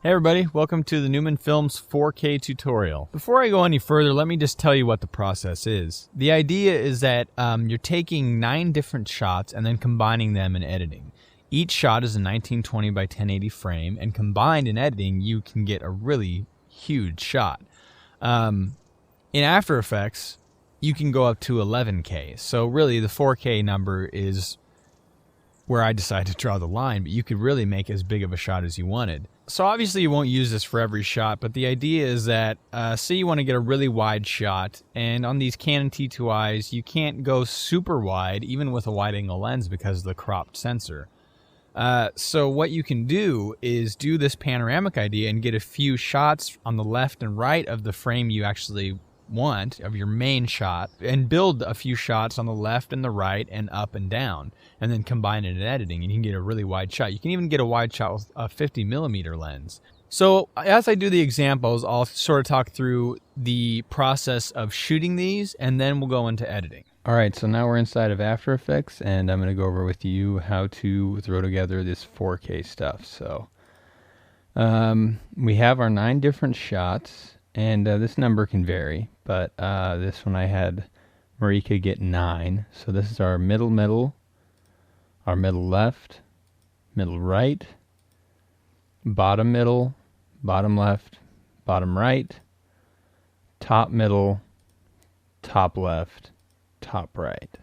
Hey everybody, welcome to the Neumann Films 4K tutorial. Before I go any further, let me just tell you what the process is. The idea is that you're taking 9 different shots and then combining them in editing. Each shot is a 1920 by 1080 frame, and combined in editing, you can get a really huge shot. In After Effects, you can go up to 11K. So really, the 4K number is where I decided to draw the line, but you could really make as big of a shot as you wanted. So obviously you won't use this for every shot, but the idea is that, say you want to get a really wide shot, and on these Canon T2i's, you can't go super wide, even with a wide-angle lens because of the cropped sensor. So what you can do is do this panoramic idea and get a few shots on the left and right of the frame you actually want, of your main shot, and build a few shots on the left and the right and up and down, and then combine it in editing, and you can get a really wide shot. You can even get a wide shot with a 50mm lens. So as I do the examples, I'll sort of talk through the process of shooting these, and then we'll go into editing. Alright, so now we're inside of After Effects, and I'm going to go over with you how to throw together this 4K stuff. So we have our 9 different shots, and this number can vary, but this one I had Marika get 9. So this is our middle, our middle left, middle right, bottom middle, bottom left, bottom right, top middle, top left, top right.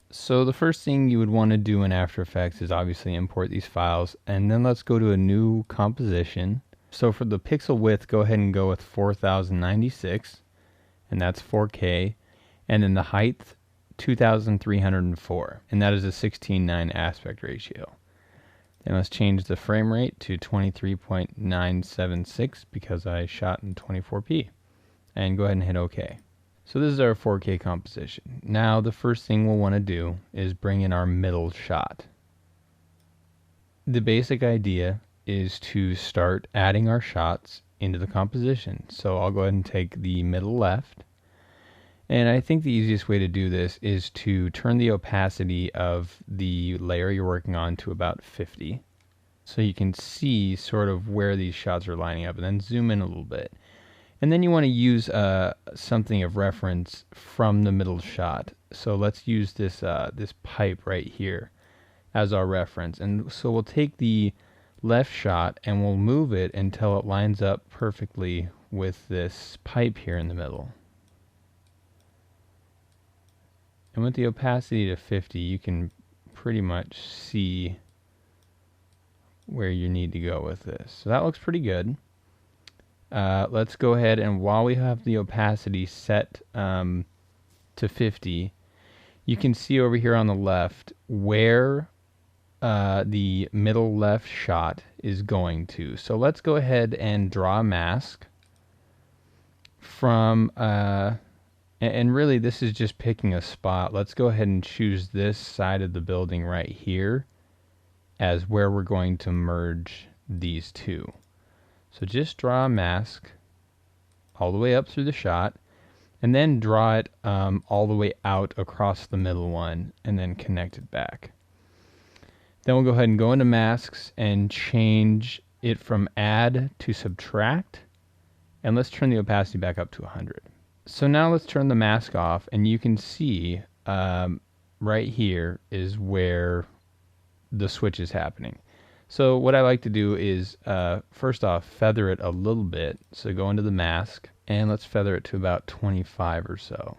So the first thing you would want to do in After Effects is obviously import these files, and then let's go to a new composition. So for the pixel width, go ahead and go with 4096, and that's 4K, and then the height 2304, and that is a 16:9 aspect ratio. Then let's change the frame rate to 23.976 because I shot in 24p, and go ahead and hit OK. So this is our 4K composition. Now the first thing we'll want to do is bring in our middle shot. The basic idea is to start adding our shots into the composition. So I'll go ahead and take the middle left, and I think the easiest way to do this is to turn the opacity of the layer you're working on to about 50, so you can see sort of where these shots are lining up, and then zoom in a little bit. And then you want to use something of reference from the middle shot. So let's use this this pipe right here as our reference. And so we'll take the left shot and we'll move it until it lines up perfectly with this pipe here in the middle. And with the opacity to 50, you can pretty much see where you need to go with this. So that looks pretty good. Let's go ahead, and while we have the opacity set to 50, you can see over here on the left where the middle left shot is going to. So let's go ahead and draw a mask from, and really this is just picking a spot. Let's go ahead and choose this side of the building right here as where we're going to merge these two. So just draw a mask all the way up through the shot, and then draw it all the way out across the middle one, and then connect it back. Then we'll go ahead and go into masks and change it from add to subtract, and let's turn the opacity back up to 100. So now let's turn the mask off, and you can see right here is where the switch is happening. So what I like to do is first off feather it a little bit. So go into the mask and let's feather it to about 25 or so.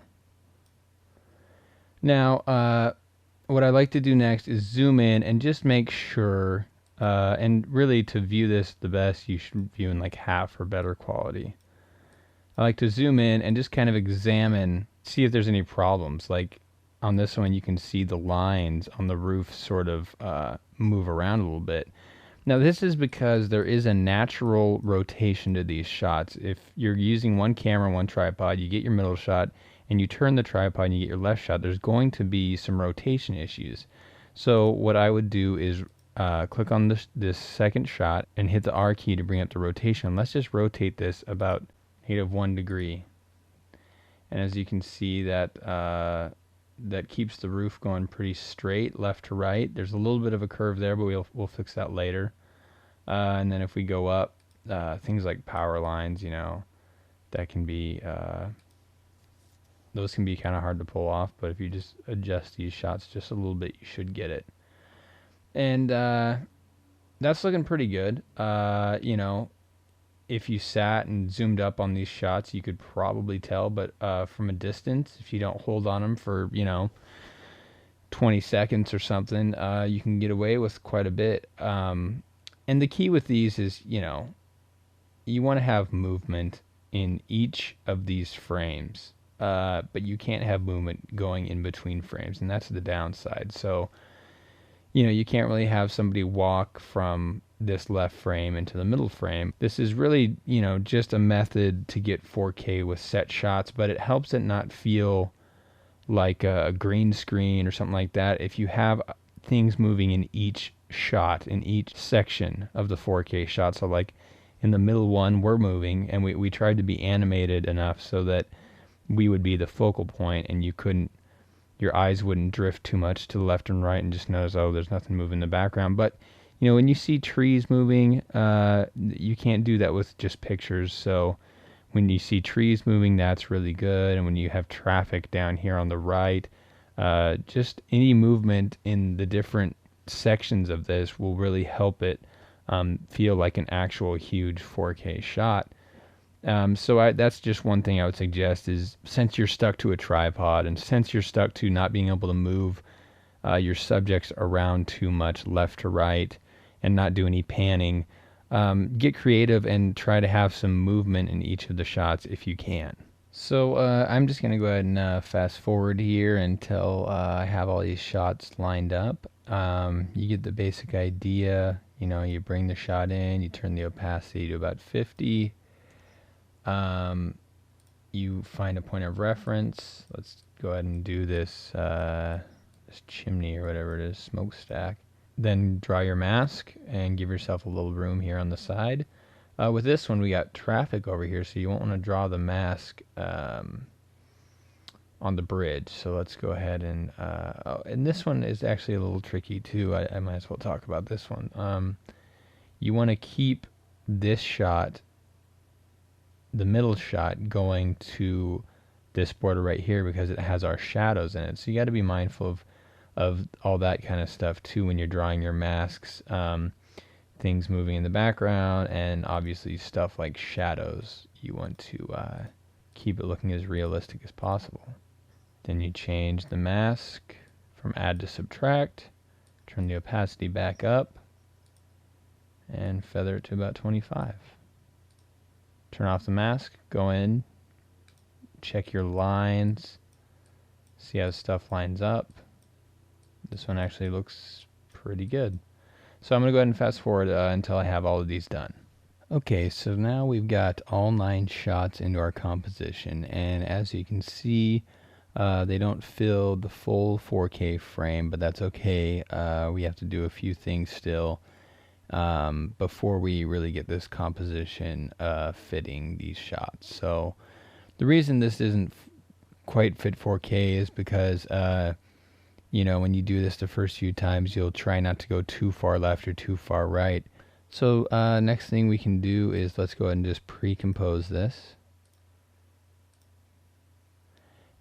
Now what I like to do next is zoom in and just make sure, and really to view this the best you should view in like half or better quality. I like to zoom in and just kind of examine, see if there's any problems. Like on this one you can see the lines on the roof sort of move around a little bit. Now this is because there is a natural rotation to these shots. If you're using one camera, one tripod, you get your middle shot, and you turn the tripod and you get your left shot, there's going to be some rotation issues. So what I would do is click on this second shot and hit the R key to bring up the rotation. Let's just rotate this about -1 degree. And as you can see, that that keeps the roof going pretty straight left to right. There's a little bit of a curve there, but we'll fix that later. And then if we go up things like power lines, that can be those can be kind of hard to pull off, but if you just adjust these shots just a little bit, you should get it. And that's looking pretty good. If you sat and zoomed up on these shots, you could probably tell, but from a distance, if you don't hold on them for 20 seconds or something, you can get away with quite a bit. And the key with these is, you want to have movement in each of these frames, but you can't have movement going in between frames, and that's the downside. So, you can't really have somebody walk from this left frame into the middle frame. This is really, just a method to get 4K with set shots, but it helps it not feel like a green screen or something like that. If you have things moving in each shot, in each section of the 4K shot, so like in the middle one, we're moving, and we tried to be animated enough so that we would be the focal point, and your eyes wouldn't drift too much to the left and right and just notice, oh, there's nothing moving in the background. But, when you see trees moving, you can't do that with just pictures. So when you see trees moving, that's really good. And when you have traffic down here on the right, just any movement in the different sections of this will really help it feel like an actual huge 4K shot. So that's just one thing I would suggest is, since you're stuck to a tripod and since you're stuck to not being able to move your subjects around too much left to right and not do any panning, get creative and try to have some movement in each of the shots if you can. So I'm just going to go ahead and fast forward here until I have all these shots lined up. You get the basic idea. You bring the shot in, you turn the opacity to about 50. You find a point of reference. Let's go ahead and do this chimney or whatever it is, smokestack. Then draw your mask and give yourself a little room here on the side. With this one, we got traffic over here, so you won't want to draw the mask on the bridge. So let's go ahead and and this one is actually a little tricky too. I might as well talk about this one. You want to keep this shot, the middle shot, going to this border right here because it has our shadows in it. So you got to be mindful of all that kind of stuff too when you're drawing your masks. Things moving in the background, and obviously stuff like shadows. You want to keep it looking as realistic as possible. Then you change the mask from add to subtract, turn the opacity back up, and feather it to about 25. Turn off the mask, go in, check your lines, see how stuff lines up. This one actually looks pretty good. So I'm going to go ahead and fast forward until I have all of these done. Okay, so now we've got all 9 shots into our composition, and as you can see, they don't fill the full 4K frame, but that's okay. We have to do a few things still before we really get this composition fitting these shots. So the reason this isn't quite fit 4K is because when you do this the first few times, you'll try not to go too far left or too far right. So next thing we can do is let's go ahead and just pre-compose this.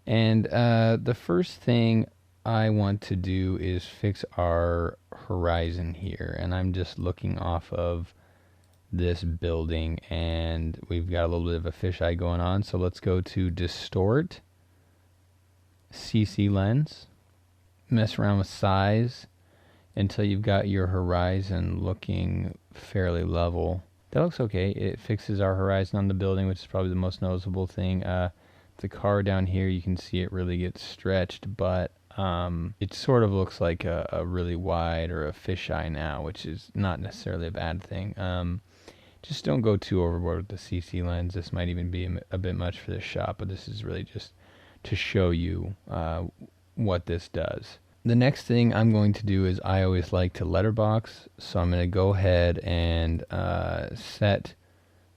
And the first thing I want to do is fix our horizon here. And I'm just looking off of this building, and we've got a little bit of a fisheye going on. So let's go to Distort, CC Lens. Mess around with size until you've got your horizon looking fairly level. That looks okay. It fixes our horizon on the building, which is probably the most noticeable thing. The car down here, you can see it really gets stretched, but it sort of looks like a really wide or a fisheye now, which is not necessarily a bad thing. Just don't go too overboard with the CC lens. This might even be a bit much for this shot, but this is really just to show you what this does. The next thing I'm going to do is I always like to letterbox, so I'm going to go ahead and set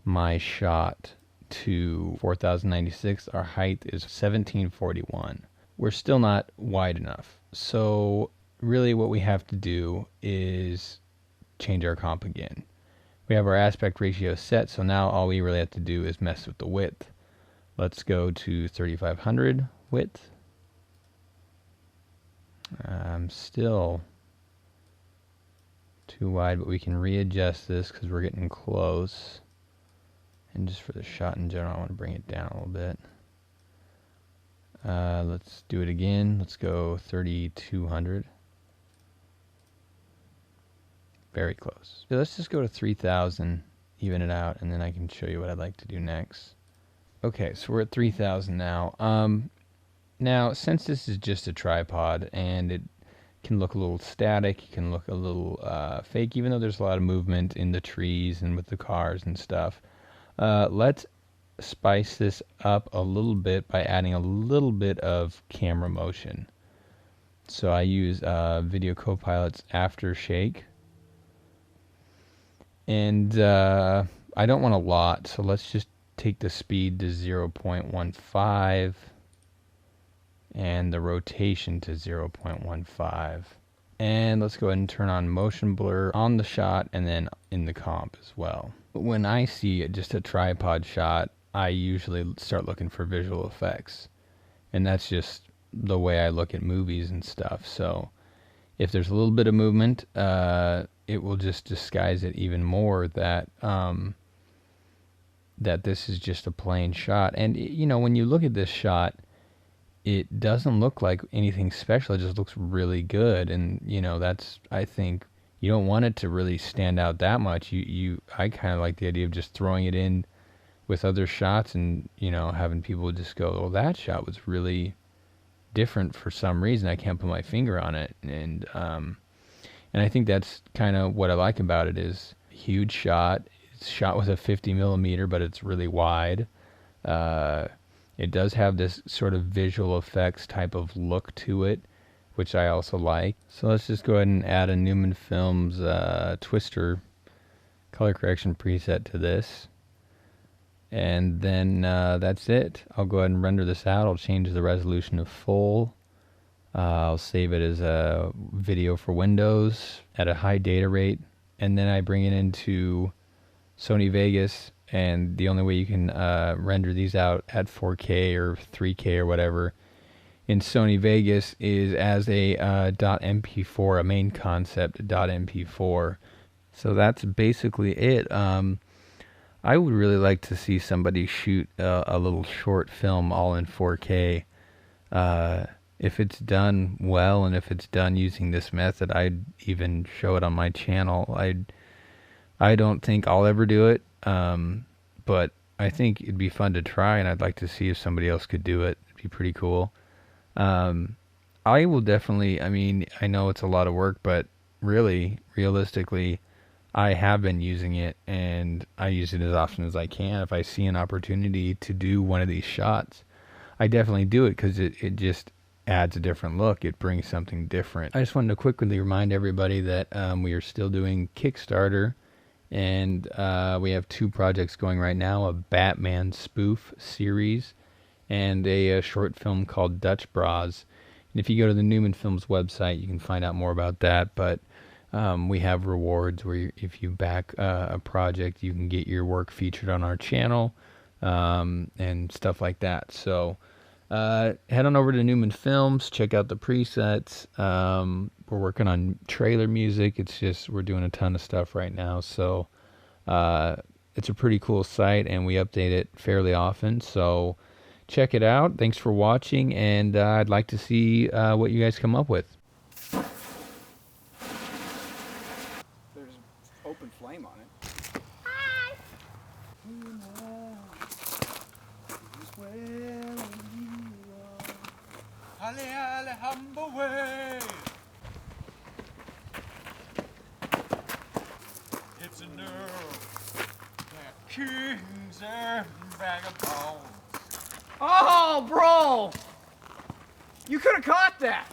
my shot to 4096. Our height is 1741. We're still not wide enough, so really what we have to do is change our comp again. We have our aspect ratio set, so now all we really have to do is mess with the width. Let's go to 3500 width. Still too wide, but we can readjust this because we're getting close. And just for the shot in general, I want to bring it down a little bit. Let's do it again. Let's go 3200. Very close. So let's just go to 3000, even it out, and then I can show you what I'd like to do next. Okay, so we're at 3000 now. Now, since this is just a tripod and it can look a little static, it can look a little fake, even though there's a lot of movement in the trees and with the cars and stuff. Let's spice this up a little bit by adding a little bit of camera motion. So I use Video Copilot's Aftershake. And I don't want a lot, so let's just take the speed to 0.15 and the rotation to 0.15. And let's go ahead and turn on motion blur on the shot and then in the comp as well. When I see just a tripod shot, I usually start looking for visual effects. And that's just the way I look at movies and stuff. So if there's a little bit of movement, it will just disguise it even more that that this is just a plain shot. And you know, when you look at this shot, it doesn't look like anything special. It just looks really good. And you know, that's, I think you don't want it to really stand out that much. I kind of like the idea of just throwing it in with other shots and, you know, having people just go, well, that shot was really different for some reason. I can't put my finger on it. And I think that's kind of what I like about it, is a huge shot. It's shot with a 50 millimeter, but it's really wide. It does have this sort of visual effects type of look to it, which I also like. So let's just go ahead and add a Neumann Films Twister color correction preset to this. And then that's it. I'll go ahead and render this out. I'll change the resolution to full. I'll save it as a video for Windows at a high data rate. And then I bring it into Sony Vegas. And the only way you can render these out at 4K or 3K or whatever in Sony Vegas is as a .mp4, a main concept .mp4. So that's basically it. I would really like to see somebody shoot a little short film all in 4K. If it's done well and if it's done using this method, I'd even show it on my channel. I don't think I'll ever do it, but I think it'd be fun to try, and I'd like to see if somebody else could do it. It'd be pretty cool. I will definitely, I mean, I know it's a lot of work, but really, realistically, I have been using it, and I use it as often as I can. If I see an opportunity to do one of these shots, I definitely do it because it just adds a different look. It brings something different. I just wanted to quickly remind everybody that we are still doing Kickstarter, and we have 2 projects going right now, a Batman spoof series and a short film called Dutch Bras. And if you go to the Neumann Films website, you can find out more about that. But we have rewards where if you back a project, you can get your work featured on our channel and stuff like that. So head on over to Neumann Films, check out the presets. We're working on trailer music. It's just, we're doing a ton of stuff right now. So it's a pretty cool site, and we update it fairly often. So check it out. Thanks for watching, and I'd like to see what you guys come up with. There's open flame on it. Halle, halle, humble way. It's a nerve. They're kings and vagabonds. Oh, bro! You could have caught that!